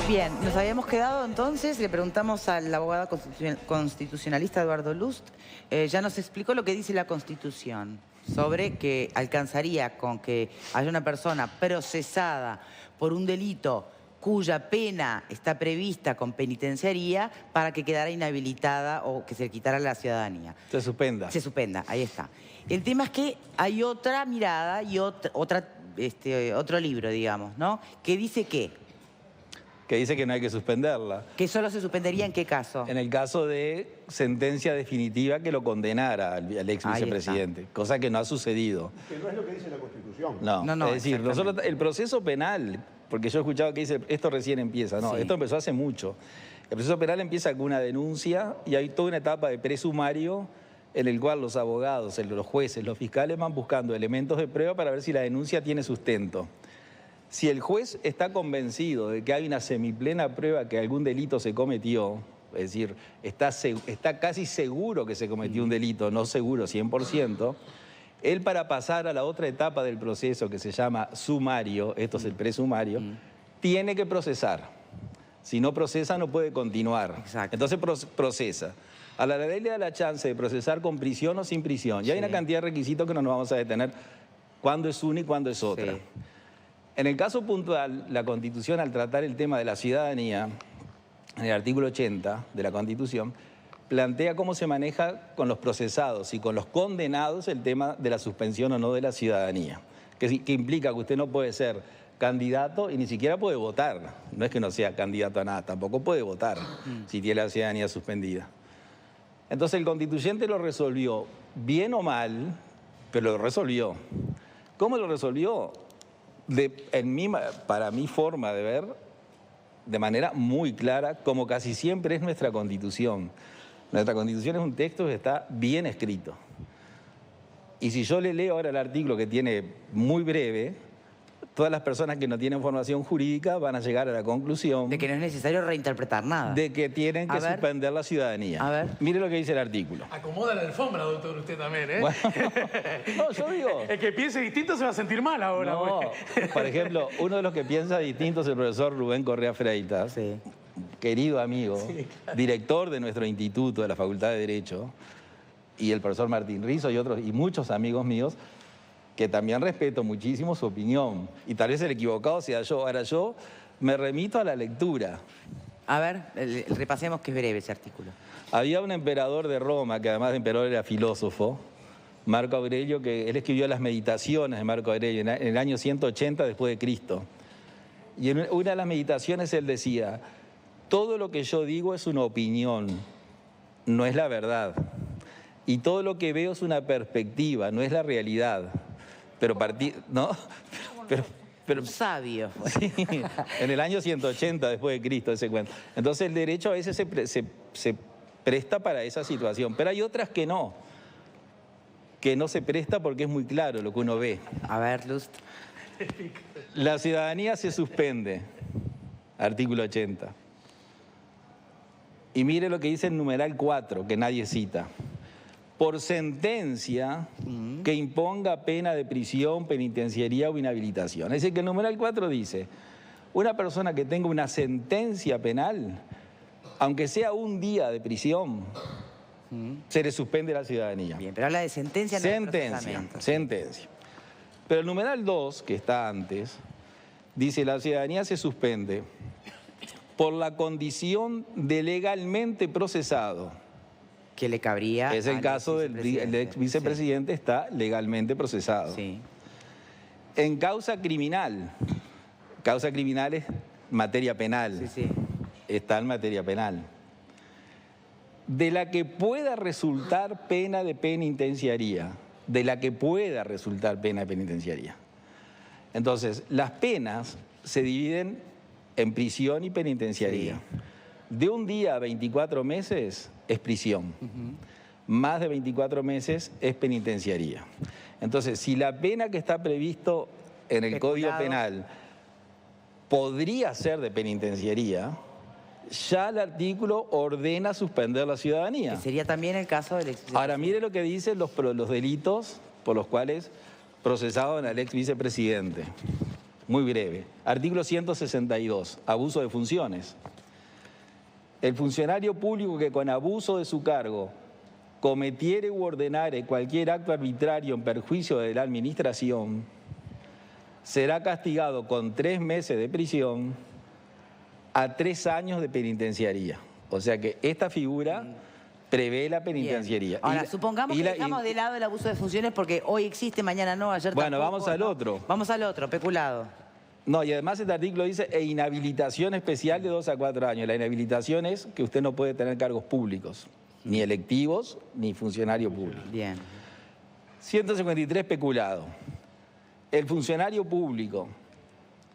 Bien, nos habíamos quedado entonces, le preguntamos al abogado constitucionalista Eduardo Lust, ya nos explicó lo que dice la Constitución sobre que alcanzaría con que haya una persona procesada por un delito cuya pena está prevista con penitenciaría para que quedara inhabilitada o que se le quitara la ciudadanía. Se suspenda. Se suspenda, ahí está. El tema es que hay otra mirada y otro libro, digamos, ¿no? Que dice que dice que no hay que suspenderla. ¿Que solo se suspendería en qué caso? En el caso de sentencia definitiva que lo condenara al ex vicepresidente, cosa que no ha sucedido. Que no es lo que dice la Constitución. No, es decir, nosotros, el proceso penal, porque yo he escuchado que dice, esto recién empieza, no, esto empezó hace mucho. El proceso penal empieza con una denuncia y hay toda una etapa de presumario en el cual los abogados, los jueces, los fiscales van buscando elementos de prueba para ver si la denuncia tiene sustento. Si el juez está convencido de que hay una semiplena prueba que algún delito se cometió, es decir, está casi seguro que se cometió un delito, no seguro 100%, él para pasar a la otra etapa del proceso que se llama sumario, esto es el presumario, tiene que procesar. Si no procesa no puede continuar. Exacto. Entonces procesa. A la ley le da la chance de procesar con prisión o sin prisión. Y hay una cantidad de requisitos que no nos vamos a detener cuándo es una y cuándo es otra. En el caso puntual, la Constitución, al tratar el tema de la ciudadanía, en el artículo 80 de la Constitución, plantea cómo se maneja con los procesados y con los condenados el tema de la suspensión o no de la ciudadanía, que implica que usted no puede ser candidato y ni siquiera puede votar. No es que no sea candidato a nada, tampoco puede votar si tiene la ciudadanía suspendida. Entonces el constituyente lo resolvió, bien o mal, pero lo resolvió. ¿Cómo lo resolvió? Para mi forma de ver, de manera muy clara, como casi siempre es nuestra Constitución. Nuestra Constitución es un texto que está bien escrito. Y si yo le leo ahora el artículo que tiene muy breve, todas las personas que no tienen formación jurídica van a llegar a la conclusión de que no es necesario reinterpretar nada. De que tienen que suspender la ciudadanía. A ver. Mire lo que dice el artículo. Acomoda la alfombra, doctor, usted también, ¿eh? Bueno, no, yo digo... El que piense distinto se va a sentir mal ahora. No, por ejemplo, uno de los que piensa distinto es el profesor Rubén Correa Freitas, querido amigo, director de nuestro instituto de la Facultad de Derecho, y el profesor Martín Rizzo y otros, y muchos amigos míos, que también respeto muchísimo su opinión. Y tal vez el equivocado sea yo. Ahora yo me remito a la lectura. A ver, repasemos que es breve ese artículo. Había un emperador de Roma, que además de emperador era filósofo, Marco Aurelio, que él escribió las meditaciones de Marco Aurelio en el año 180 después de Cristo. Y en una de las meditaciones él decía, todo lo que yo digo es una opinión, no es la verdad. Y todo lo que veo es una perspectiva, no es la realidad. Pero ¿no? Pero sabio. Sí, en el año 180 después de Cristo ese cuento. Entonces el derecho a veces se presta para esa situación, pero hay otras que no se presta porque es muy claro lo que uno ve. A ver, Lust. La ciudadanía se suspende, artículo 80. Y mire lo que dice el numeral 4, que nadie cita. Por sentencia que imponga pena de prisión, penitenciaría o inhabilitación. Es decir, que el numeral 4 dice, una persona que tenga una sentencia penal, aunque sea un día de prisión, se le suspende la ciudadanía. Bien, pero habla de sentencia, no de procesamiento. Sentencia. Pero el numeral 2, que está antes, dice, la ciudadanía se suspende por la condición de legalmente procesado. Que le cabría. Es el caso del ex vicepresidente, está legalmente procesado. Sí. En causa criminal es materia penal. Está en materia penal. De la que pueda resultar pena de penitenciaría. Entonces, las penas se dividen en prisión y penitenciaría. De un día a 24 meses es prisión. Más de 24 meses es penitenciaría. Entonces, si la pena que está previsto en el Código Penal podría ser de penitenciaría, ya el artículo ordena suspender la ciudadanía. Que sería también el caso del ex. Ahora, mire lo que dicen los delitos por los cuales procesaban al ex vicepresidente. Muy breve. Artículo 162, abuso de funciones. El funcionario público que con abuso de su cargo cometiere u ordenare cualquier acto arbitrario en perjuicio de la administración será castigado con 3 meses de prisión a 3 años de penitenciaría. O sea que esta figura prevé la penitenciaría. Ahora, supongamos que dejamos de lado el abuso de funciones porque hoy existe, mañana no, ayer tampoco. Bueno, vamos al otro. Vamos al otro, peculado. No, y además este artículo dice inhabilitación especial de 2 a 4 años. La inhabilitación es que usted no puede tener cargos públicos, ni electivos, ni funcionario público. Bien. 153, peculado. El funcionario público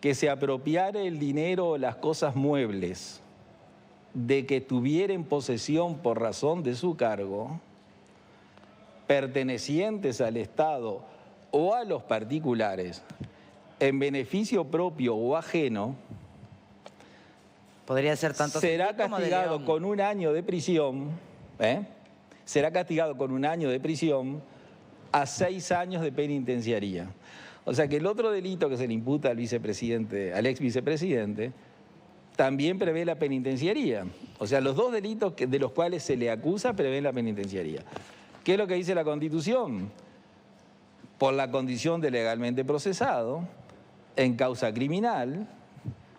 que se apropiare el dinero o las cosas muebles de que tuviera en posesión por razón de su cargo, pertenecientes al Estado o a los particulares, en beneficio propio o ajeno, Podría ser tanto será civil como de castigado León. con 1 año de prisión, será castigado con 1 año de prisión a 6 años de penitenciaría. O sea que el otro delito que se le imputa al vicepresidente, al ex vicepresidente, también prevé la penitenciaría. O sea, los 2 delitos de los cuales se le acusa prevén la penitenciaría. ¿Qué es lo que dice la Constitución? Por la condición de legalmente procesado, en causa criminal,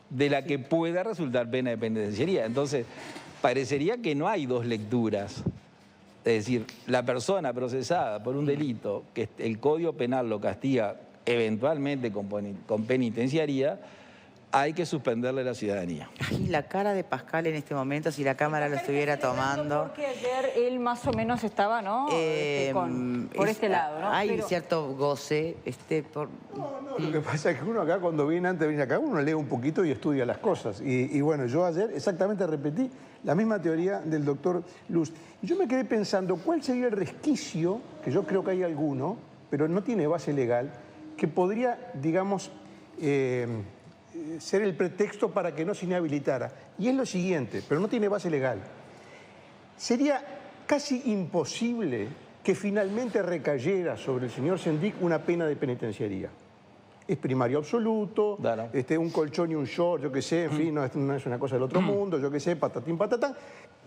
de la que pueda resultar pena de penitenciaría. Entonces, parecería que no hay 2 lecturas. Es decir, la persona procesada por un delito que el Código Penal lo castiga eventualmente con penitenciaría, hay que suspenderle la ciudadanía. Ay, la cara de Pascal en este momento, si la cámara lo estuviera tomando. Porque ayer él más o menos estaba, ¿no? Por este lado, ¿no? Hay Pero cierto goce. No, lo que pasa es que uno acá, cuando viene antes de venir acá, uno lee un poquito y estudia las cosas. Y bueno, yo ayer exactamente repetí la misma teoría del doctor Luz. Y yo me quedé pensando, ¿cuál sería el resquicio, que yo creo que hay alguno, pero no tiene base legal, que podría, digamos, ser el pretexto para que no se inhabilitara? Y es lo siguiente, pero no tiene base legal. Sería casi imposible que finalmente recayera sobre el señor Sendik una pena de penitenciaría. Es primario absoluto, Claro. Un colchón y un short, yo qué sé, en fin, no es una cosa del otro mundo, yo qué sé, patatín, patatán.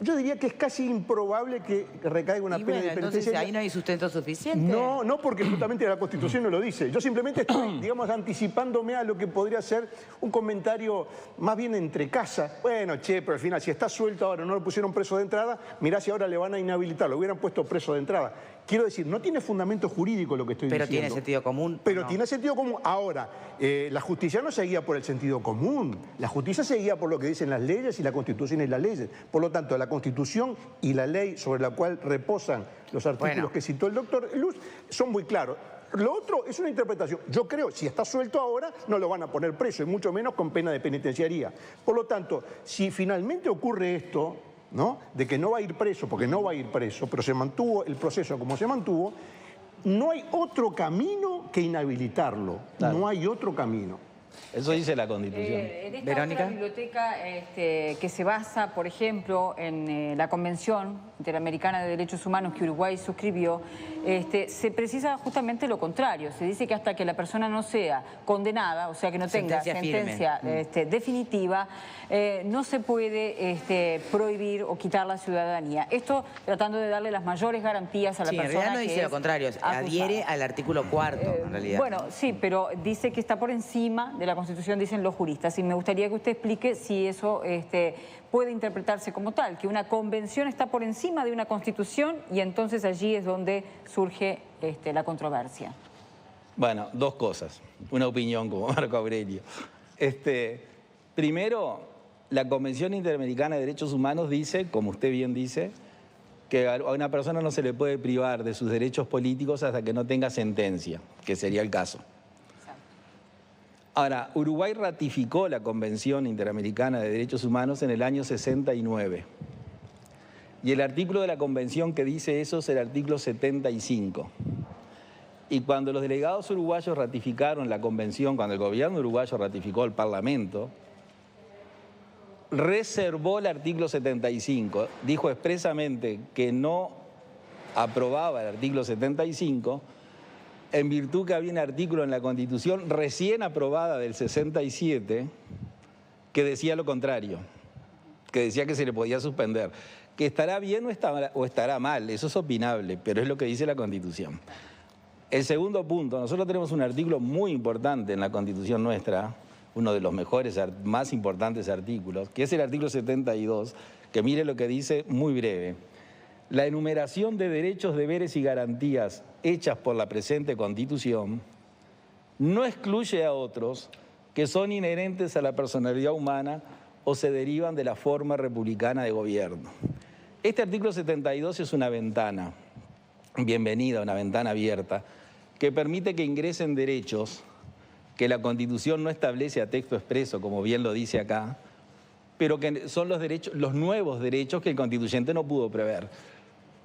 Yo diría que es casi improbable que recaiga una Y pena bueno, de entonces penitenciaría. ahí no hay sustento suficiente. No, porque justamente la Constitución no lo dice. Yo simplemente estoy, digamos, anticipándome a lo que podría ser un comentario más bien entre casa. Bueno, pero al final, si está suelto ahora, no lo pusieron preso de entrada, mirá si ahora le van a inhabilitar, lo hubieran puesto preso de entrada. Quiero decir, no tiene fundamento jurídico lo que estoy Pero diciendo. tiene sentido común. Pero ¿no? tiene sentido común. Ahora, la justicia no se guía por el sentido común. La justicia se guía por lo que dicen las leyes y la Constitución y las leyes. Por lo tanto, la Constitución y la ley sobre la cual reposan los artículos que citó el doctor Luz son muy claros. Lo otro es una interpretación. Yo creo, si está suelto ahora, no lo van a poner preso, y mucho menos con pena de penitenciaría. Por lo tanto, si finalmente ocurre esto, ¿no?, de que no va a ir preso, porque no va a ir preso, pero se mantuvo el proceso como se mantuvo, no hay otro camino que inhabilitarlo. Claro. No hay otro camino. Eso dice la Constitución. En esta Verónica. otra biblioteca que se basa, por ejemplo, en la Convención Interamericana de Derechos Humanos que Uruguay suscribió, se precisa justamente lo contrario. Se dice que hasta que la persona no sea condenada, o sea que no tenga sentencia definitiva, no se puede prohibir o quitar la ciudadanía. Esto tratando de darle las mayores garantías a la persona. En realidad no que dice es lo contrario, adhiere acusada. al artículo 4, en realidad. Bueno, sí, pero dice que está por encima de la Constitución, dicen los juristas, y me gustaría que usted explique si eso puede interpretarse como tal, que una convención está por encima de una Constitución y entonces allí es donde surge la controversia. Bueno, 2 cosas. Una opinión como Marco Aurelio. Primero, la Convención Interamericana de Derechos Humanos dice, como usted bien dice, que a una persona no se le puede privar de sus derechos políticos hasta que no tenga sentencia, que sería el caso. Ahora, Uruguay ratificó la Convención Interamericana de Derechos Humanos en el año 69. Y el artículo de la Convención que dice eso es el artículo 75. Y cuando los delegados uruguayos ratificaron la Convención, cuando el gobierno uruguayo ratificó el Parlamento, reservó el artículo 75. Dijo expresamente que no aprobaba el artículo 75 en virtud que había un artículo en la Constitución recién aprobada del 67 que decía lo contrario, que decía que se le podía suspender. Que estará bien o estará mal, eso es opinable, pero es lo que dice la Constitución. El segundo punto, nosotros tenemos un artículo muy importante en la Constitución nuestra, uno de los mejores, más importantes artículos, que es el artículo 72, que mire lo que dice muy breve. La enumeración de derechos, deberes y garantías hechas por la presente Constitución no excluye a otros que son inherentes a la personalidad humana o se derivan de la forma republicana de gobierno. Este artículo 72 es una ventana, bienvenida, una ventana abierta, que permite que ingresen derechos que la Constitución no establece a texto expreso, como bien lo dice acá, pero que son los derechos, los nuevos derechos que el constituyente no pudo prever.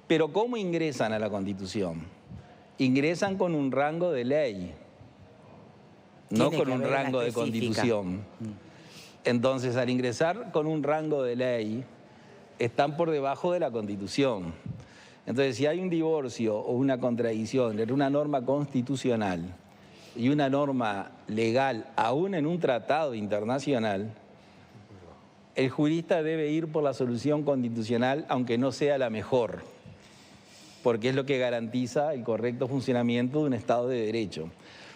Pero ¿cómo ingresan a la Constitución? Ingresan con un rango de ley, no con un rango de Constitución. Entonces, al ingresar con un rango de ley, están por debajo de la Constitución. Entonces, si hay un divorcio o una contradicción entre una norma constitucional y una norma legal, aún en un tratado internacional, el jurista debe ir por la solución constitucional, aunque no sea la mejor, porque es lo que garantiza el correcto funcionamiento de un Estado de Derecho.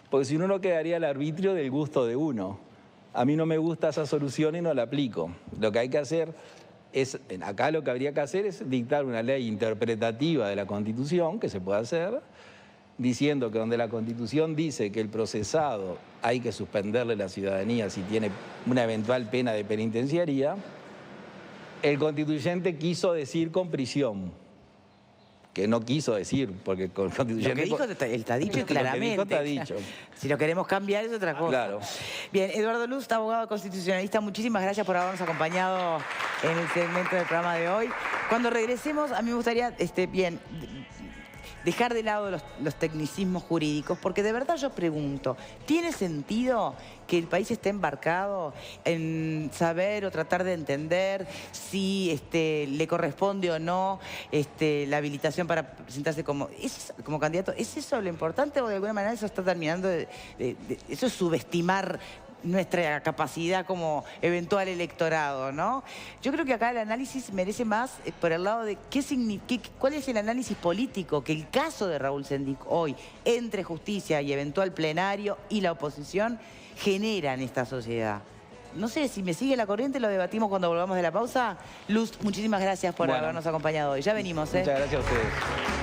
Porque si no quedaría al arbitrio del gusto de uno. A mí no me gusta esa solución y no la aplico. Lo que hay que hacer es, acá lo que habría que hacer es dictar una ley interpretativa de la Constitución, que se puede hacer, diciendo que donde la Constitución dice que el procesado hay que suspenderle la ciudadanía si tiene una eventual pena de penitenciaría, el constituyente quiso decir con prisión, que no quiso decir, porque con el constituyente... Lo que dijo está dicho claramente. Lo que dijo está dicho. Si lo queremos cambiar es otra cosa. Claro. Bien, Eduardo Lust, abogado constitucionalista, muchísimas gracias por habernos acompañado en el segmento del programa de hoy. Cuando regresemos, a mí me gustaría, dejar de lado los tecnicismos jurídicos, porque de verdad yo pregunto, ¿tiene sentido que el país esté embarcado en saber o tratar de entender si le corresponde o no la habilitación para presentarse como candidato? ¿Es eso lo importante o de alguna manera eso está terminando eso es subestimar nuestra capacidad como eventual electorado, ¿no? Yo creo que acá el análisis merece más por el lado de cuál es el análisis político que el caso de Raúl Sendic hoy, entre justicia y eventual plenario y la oposición, genera en esta sociedad. No sé, si me sigue la corriente, lo debatimos cuando volvamos de la pausa. Luz, muchísimas gracias por habernos acompañado hoy. Ya venimos, Muchas gracias a ustedes.